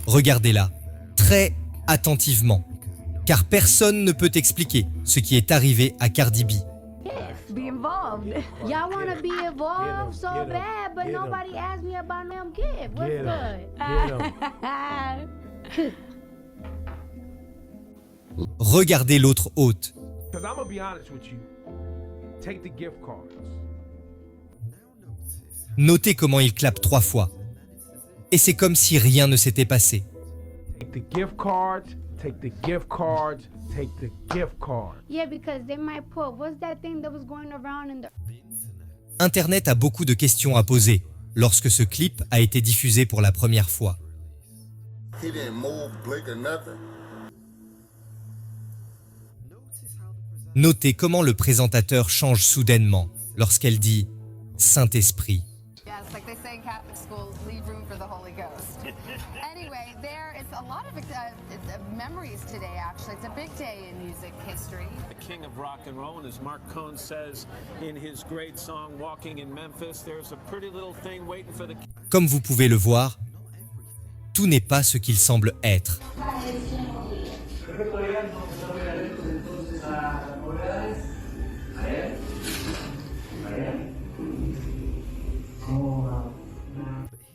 Regardez-la, très attentivement, car personne ne peut expliquer ce qui est arrivé à Cardi B. Be involved. Y'all want to be involved so bad, but nobody asked me about them gift. What's good? Regardez l'autre hôte. Because I'm gonna be honest with you. Take the gift cards. Notez comment il clappe 3 fois. Et c'est comme si rien ne s'était passé. Take the gift cards. Take the gift cards. Take the gift cards. Yeah, because they might put, what's that thing that was going around in the... Internet a beaucoup de questions à poser lorsque ce clip a été diffusé pour la première fois. He didn't move, blink or nothing. Notez comment le présentateur change soudainement lorsqu'elle dit « Saint-Esprit ». Yes, like they say in Catholic schools, leave room for the Holy Ghost. Anyway, there is a lot of memories today, actually. It's a big day in music history. The king of rock and roll, and as Mark Cohn says in his great song Walking in Memphis, there's a pretty little thing waiting for the... Comme vous pouvez le voir, tout n'est pas ce qu'il semble être.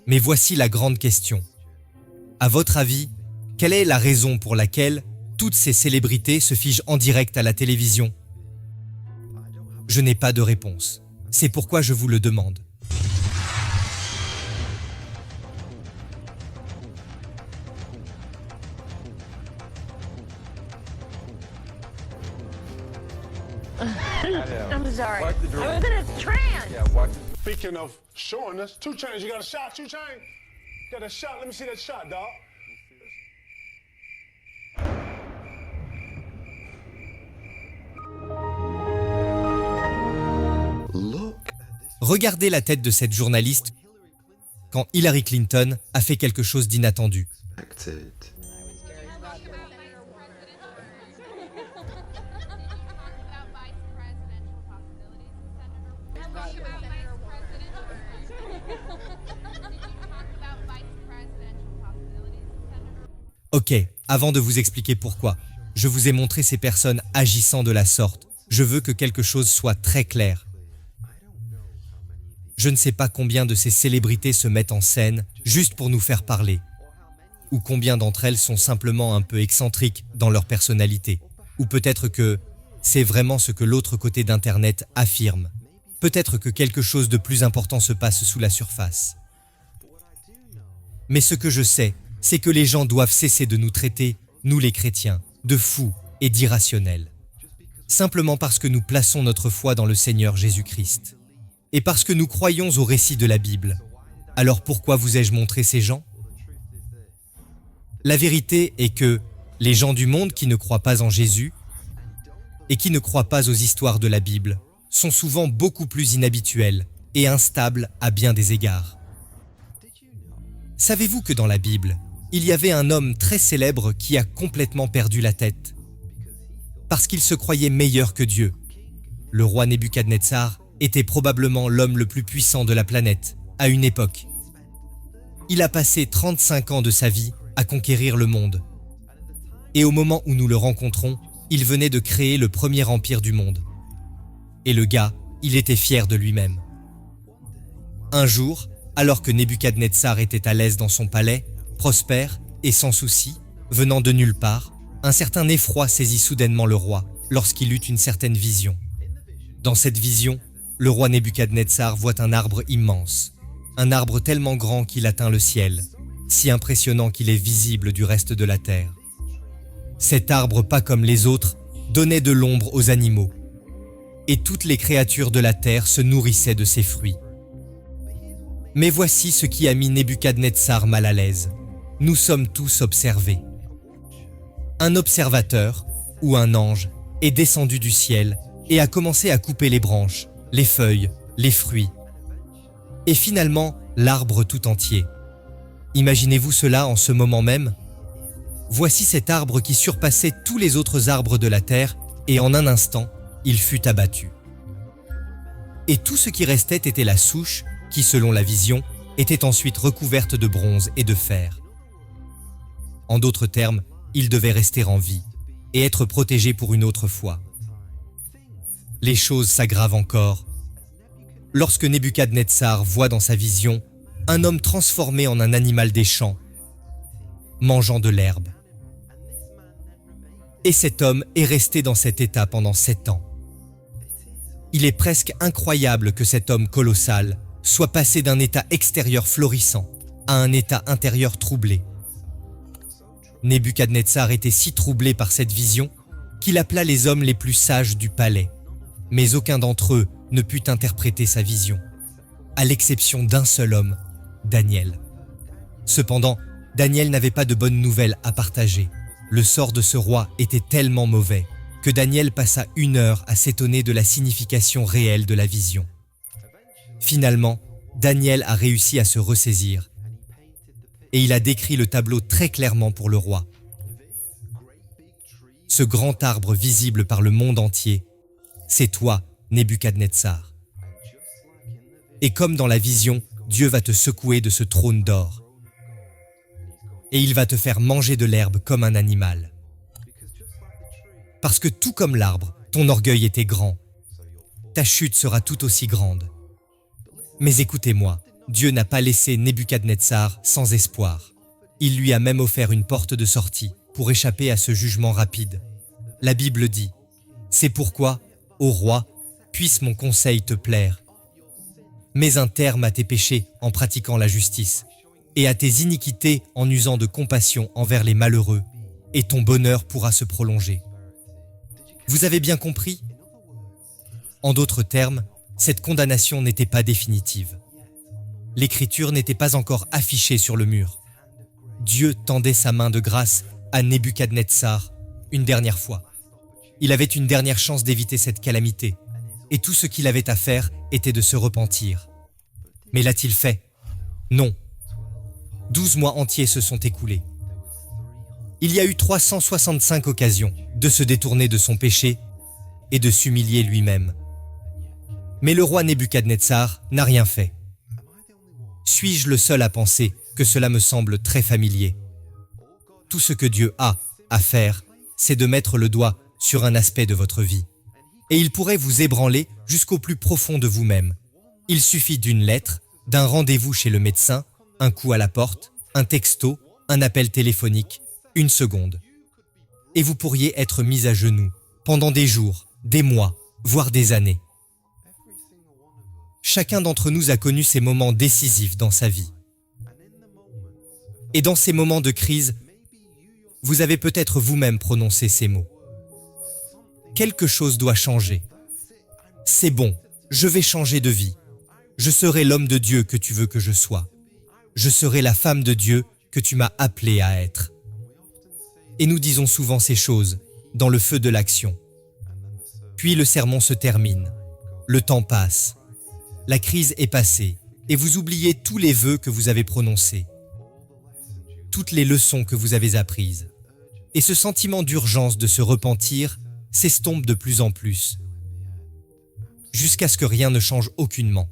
Mais voici la grande question. À votre avis, quelle est la raison pour laquelle toutes ces célébrités se figent en direct à la télévision? Je n'ai pas de réponse. C'est pourquoi je vous le demande. I'm sorry. I was in a trance. Speaking of showing us, 2 Chainz, you got a shot, 2 Chainz? Got a shot, let me see that shot, dog. Regardez la tête de cette journaliste quand Hillary Clinton a fait quelque chose d'inattendu. Ok, avant de vous expliquer pourquoi, je vous ai montré ces personnes agissant de la sorte. Je veux que quelque chose soit très clair. Je ne sais pas combien de ces célébrités se mettent en scène juste pour nous faire parler. Ou combien d'entre elles sont simplement un peu excentriques dans leur personnalité. Ou peut-être que c'est vraiment ce que l'autre côté d'Internet affirme. Peut-être que quelque chose de plus important se passe sous la surface. Mais ce que je sais, c'est que les gens doivent cesser de nous traiter, nous les chrétiens, de fous et d'irrationnels. Simplement parce que nous plaçons notre foi dans le Seigneur Jésus-Christ. Et parce que nous croyons au récit de la Bible. Alors pourquoi vous ai-je montré ces gens? La vérité est que les gens du monde qui ne croient pas en Jésus et qui ne croient pas aux histoires de la Bible sont souvent beaucoup plus inhabituels et instables à bien des égards. Savez-vous que dans la Bible, il y avait un homme très célèbre qui a complètement perdu la tête parce qu'il se croyait meilleur que Dieu. Le roi Nebuchadnezzar était probablement l'homme le plus puissant de la planète à une époque. Il a passé 35 ans de sa vie à conquérir le monde. Et au moment où nous le rencontrons, il venait de créer le premier empire du monde. Et le gars, il était fier de lui-même. Un jour, alors que Nebuchadnezzar était à l'aise dans son palais, prospère et sans souci, venant de nulle part, un certain effroi saisit soudainement le roi lorsqu'il eut une certaine vision. Dans cette vision, le roi Nebuchadnezzar voit un arbre immense, un arbre tellement grand qu'il atteint le ciel, si impressionnant qu'il est visible du reste de la terre. Cet arbre, pas comme les autres, donnait de l'ombre aux animaux, et toutes les créatures de la terre se nourrissaient de ses fruits. Mais voici ce qui a mis Nebuchadnezzar mal à l'aise. Nous sommes tous observés. Un observateur, ou un ange, est descendu du ciel et a commencé à couper les branches, les feuilles, les fruits, et finalement l'arbre tout entier. Imaginez-vous cela en ce moment même? Voici cet arbre qui surpassait tous les autres arbres de la terre, et en un instant, il fut abattu. Et tout ce qui restait était la souche, qui, selon la vision, était ensuite recouverte de bronze et de fer. En d'autres termes, il devait rester en vie et être protégé pour une autre fois. Les choses s'aggravent encore. Lorsque Nebuchadnezzar voit dans sa vision un homme transformé en un animal des champs, mangeant de l'herbe. Et cet homme est resté dans cet état pendant 7 ans. Il est presque incroyable que cet homme colossal soit passé d'un état extérieur florissant à un état intérieur troublé. Nebuchadnezzar était si troublé par cette vision qu'il appela les hommes les plus sages du palais, mais aucun d'entre eux ne put interpréter sa vision, à l'exception d'un seul homme, Daniel. Cependant, Daniel n'avait pas de bonnes nouvelles à partager. Le sort de ce roi était tellement mauvais que Daniel passa 1 heure à s'étonner de la signification réelle de la vision. Finalement, Daniel a réussi à se ressaisir et il a décrit le tableau très clairement pour le roi. Ce grand arbre visible par le monde entier, c'est toi, Nebuchadnezzar. Et comme dans la vision, Dieu va te secouer de ce trône d'or. Et il va te faire manger de l'herbe comme un animal. Parce que tout comme l'arbre, ton orgueil était grand. Ta chute sera tout aussi grande. Mais écoutez-moi, Dieu n'a pas laissé Nebuchadnezzar sans espoir. Il lui a même offert une porte de sortie pour échapper à ce jugement rapide. La Bible dit « C'est pourquoi, ô roi, puisse mon conseil te plaire. Mets un terme à tes péchés en pratiquant la justice, et à tes iniquités en usant de compassion envers les malheureux, et ton bonheur pourra se prolonger. » Vous avez bien compris? En d'autres termes, cette condamnation n'était pas définitive. L'écriture n'était pas encore affichée sur le mur. Dieu tendait sa main de grâce à Nebuchadnezzar une dernière fois. Il avait une dernière chance d'éviter cette calamité, et tout ce qu'il avait à faire était de se repentir. Mais l'a-t-il fait? Non. 12 mois entiers se sont écoulés. Il y a eu 365 occasions de se détourner de son péché et de s'humilier lui-même. Mais le roi Nebuchadnezzar n'a rien fait. Suis-je le seul à penser que cela me semble très familier? Tout ce que Dieu a à faire, c'est de mettre le doigt sur un aspect de votre vie. Et il pourrait vous ébranler jusqu'au plus profond de vous-même. Il suffit d'une lettre, d'un rendez-vous chez le médecin, un coup à la porte, un texto, un appel téléphonique, 1 seconde. Et vous pourriez être mis à genoux pendant des jours, des mois, voire des années. Chacun d'entre nous a connu ces moments décisifs dans sa vie. Et dans ces moments de crise, vous avez peut-être vous-même prononcé ces mots. Quelque chose doit changer. C'est bon, je vais changer de vie. Je serai l'homme de Dieu que tu veux que je sois. Je serai la femme de Dieu que tu m'as appelée à être. Et nous disons souvent ces choses dans le feu de l'action. Puis le sermon se termine. Le temps passe. La crise est passée et vous oubliez tous les vœux que vous avez prononcés, toutes les leçons que vous avez apprises. Et ce sentiment d'urgence de se repentir s'estompe de plus en plus, jusqu'à ce que rien ne change aucunement.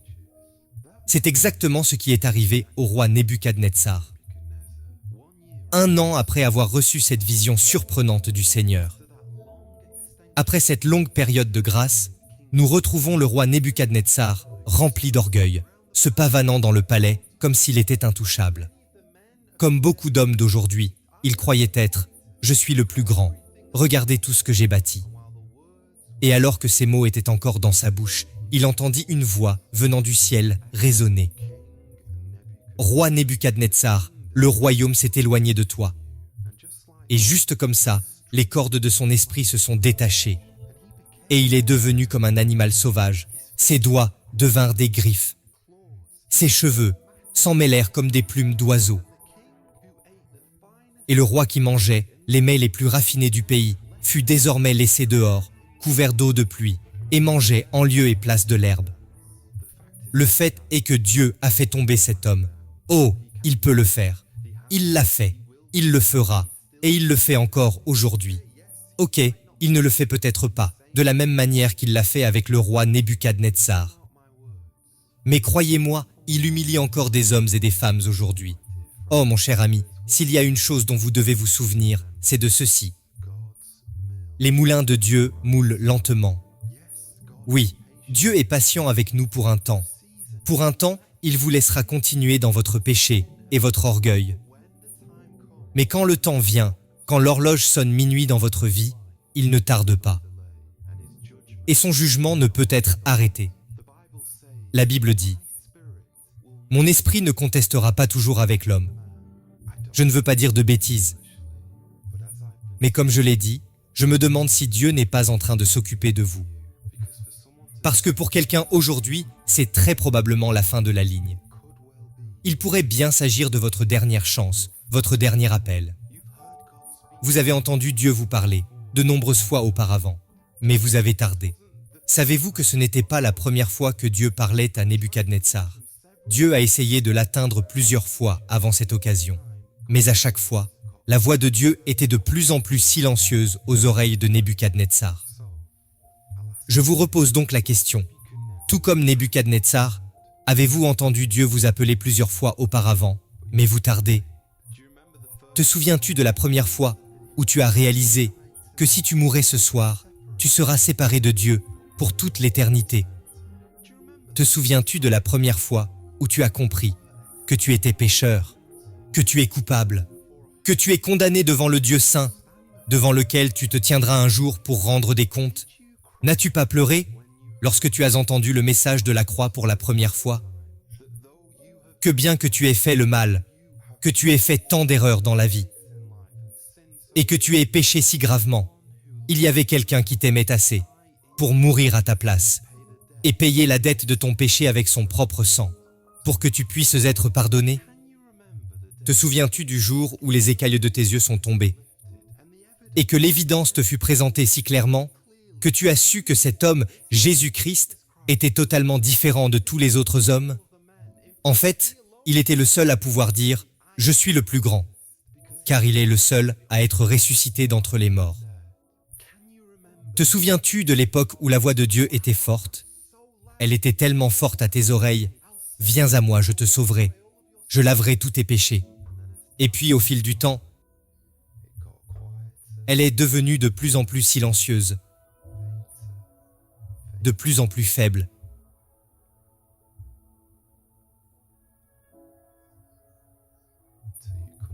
C'est exactement ce qui est arrivé au roi Nebuchadnezzar. 1 an après avoir reçu cette vision surprenante du Seigneur. Après cette longue période de grâce, nous retrouvons le roi Nebuchadnezzar rempli d'orgueil, se pavanant dans le palais comme s'il était intouchable. Comme beaucoup d'hommes d'aujourd'hui, il croyait être « Je suis le plus grand, regardez tout ce que j'ai bâti ». Et alors que ces mots étaient encore dans sa bouche, il entendit une voix venant du ciel résonner. « Roi Nebuchadnezzar, le royaume s'est éloigné de toi. » Et juste comme ça, les cordes de son esprit se sont détachées. Et il est devenu comme un animal sauvage. Ses doigts devinrent des griffes. Ses cheveux s'en mêlèrent comme des plumes d'oiseaux. Et le roi qui mangeait les mets les plus raffinés du pays fut désormais laissé dehors, couvert d'eau de pluie, et mangeait en lieu et place de l'herbe. Le fait est que Dieu a fait tomber cet homme. Oh, il peut le faire. Il l'a fait, il le fera, et il le fait encore aujourd'hui. Ok, il ne le fait peut-être pas, de la même manière qu'il l'a fait avec le roi Nebuchadnezzar. Mais croyez-moi, il humilie encore des hommes et des femmes aujourd'hui. Oh mon cher ami, s'il y a une chose dont vous devez vous souvenir, c'est de ceci. Les moulins de Dieu moulent lentement. Oui, Dieu est patient avec nous pour un temps. Pour un temps, il vous laissera continuer dans votre péché et votre orgueil. Mais quand le temps vient, quand l'horloge sonne minuit dans votre vie, il ne tarde pas. Et son jugement ne peut être arrêté. La Bible dit « Mon esprit ne contestera pas toujours avec l'homme. » Je ne veux pas dire de bêtises. Mais comme je l'ai dit, je me demande si Dieu n'est pas en train de s'occuper de vous. Parce que pour quelqu'un aujourd'hui, c'est très probablement la fin de la ligne. Il pourrait bien s'agir de votre dernière chance, votre dernier appel. Vous avez entendu Dieu vous parler de nombreuses fois auparavant, mais vous avez tardé. Savez-vous que ce n'était pas la première fois que Dieu parlait à Nebuchadnezzar? Dieu a essayé de l'atteindre plusieurs fois avant cette occasion. Mais à chaque fois, la voix de Dieu était de plus en plus silencieuse aux oreilles de Nebuchadnezzar. Je vous repose donc la question. Tout comme Nebuchadnezzar, avez-vous entendu Dieu vous appeler plusieurs fois auparavant, mais vous tardez? Te souviens-tu de la première fois où tu as réalisé que si tu mourais ce soir, tu seras séparé de Dieu pour toute l'éternité? Te souviens-tu de la première fois où tu as compris que tu étais pécheur, que tu es coupable, que tu es condamné devant le Dieu saint, devant lequel tu te tiendras un jour pour rendre des comptes? N'as-tu pas pleuré lorsque tu as entendu le message de la croix pour la première fois? Que bien que tu aies fait le mal, que tu aies fait tant d'erreurs dans la vie, et que tu aies péché si gravement, il y avait quelqu'un qui t'aimait assez pour mourir à ta place et payer la dette de ton péché avec son propre sang, pour que tu puisses être pardonné? Te souviens-tu du jour où les écailles de tes yeux sont tombées et que l'évidence te fut présentée si clairement que tu as su que cet homme, Jésus-Christ, était totalement différent de tous les autres hommes? En fait, il était le seul à pouvoir dire « Je suis le plus grand », car il est le seul à être ressuscité d'entre les morts. Te souviens-tu de l'époque où la voix de Dieu était forte? Elle était tellement forte à tes oreilles. « Viens à moi, je te sauverai. Je laverai tous tes péchés. » Et puis, au fil du temps, elle est devenue de plus en plus silencieuse, de plus en plus faible.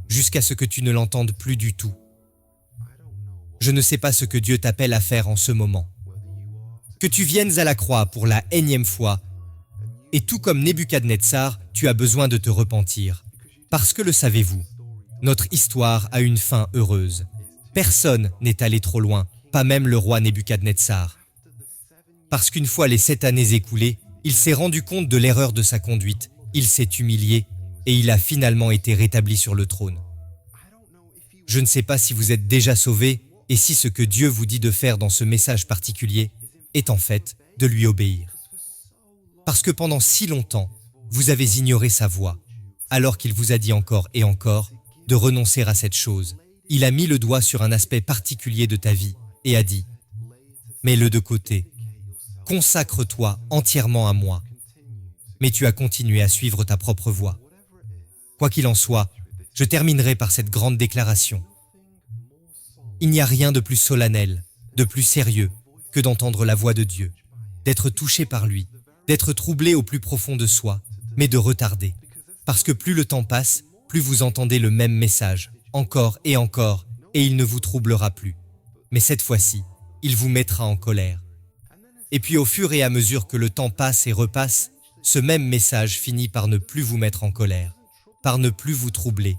Jusqu'à ce que tu ne l'entendes plus du tout. Je ne sais pas ce que Dieu t'appelle à faire en ce moment. Que tu viennes à la croix pour la énième fois, et tout comme Nebuchadnezzar, tu as besoin de te repentir. Parce que le savez-vous, notre histoire a une fin heureuse. Personne n'est allé trop loin, pas même le roi Nebuchadnezzar. Parce qu'une fois les 7 années écoulées, il s'est rendu compte de l'erreur de sa conduite, il s'est humilié et il a finalement été rétabli sur le trône. Je ne sais pas si vous êtes déjà sauvés et si ce que Dieu vous dit de faire dans ce message particulier est en fait de lui obéir. Parce que pendant si longtemps, vous avez ignoré sa voix, alors qu'il vous a dit encore et encore de renoncer à cette chose. Il a mis le doigt sur un aspect particulier de ta vie et a dit « Mets-le de côté. Consacre-toi entièrement à moi. » Mais tu as continué à suivre ta propre voie. Quoi qu'il en soit, je terminerai par cette grande déclaration. Il n'y a rien de plus solennel, de plus sérieux que d'entendre la voix de Dieu, d'être touché par lui, d'être troublé au plus profond de soi, mais de retarder. Parce que plus le temps passe, plus vous entendez le même message, encore, et il ne vous troublera plus. Mais cette fois-ci, il vous mettra en colère. Et puis au fur et à mesure que le temps passe et repasse, ce même message finit par ne plus vous mettre en colère, par ne plus vous troubler,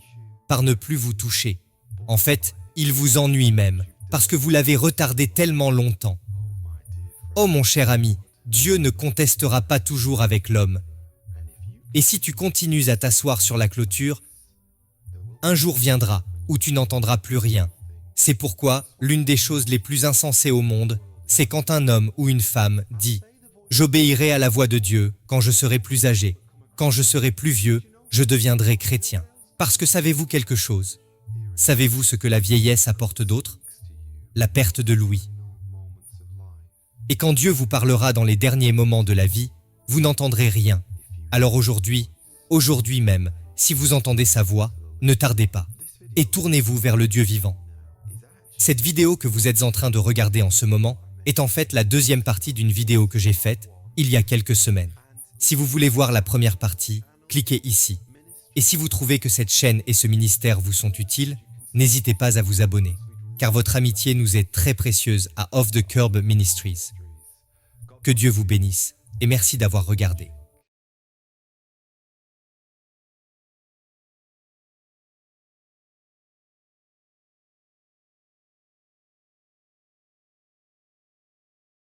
par ne plus vous toucher. En fait, il vous ennuie même, parce que vous l'avez retardé tellement longtemps. Oh mon cher ami, Dieu ne contestera pas toujours avec l'homme. Et si tu continues à t'asseoir sur la clôture, un jour viendra où tu n'entendras plus rien. C'est pourquoi l'une des choses les plus insensées au monde, c'est quand un homme ou une femme dit « J'obéirai à la voix de Dieu quand je serai plus âgé. Quand je serai plus vieux, je deviendrai chrétien. » Parce que savez-vous quelque chose? Savez-vous ce que la vieillesse apporte d'autre? La perte de l'ouïe. Et quand Dieu vous parlera dans les derniers moments de la vie, vous n'entendrez rien. Alors aujourd'hui même, si vous entendez sa voix, ne tardez pas. et tournez-vous vers le Dieu vivant. Cette vidéo que vous êtes en train de regarder en ce moment est en fait la deuxième partie d'une vidéo que j'ai faite il y a quelques semaines. Si vous voulez voir la première partie, cliquez ici. Et si vous trouvez que cette chaîne et ce ministère vous sont utiles, n'hésitez pas à vous abonner, car votre amitié nous est très précieuse à Off the Curb Ministries. Que Dieu vous bénisse et merci d'avoir regardé.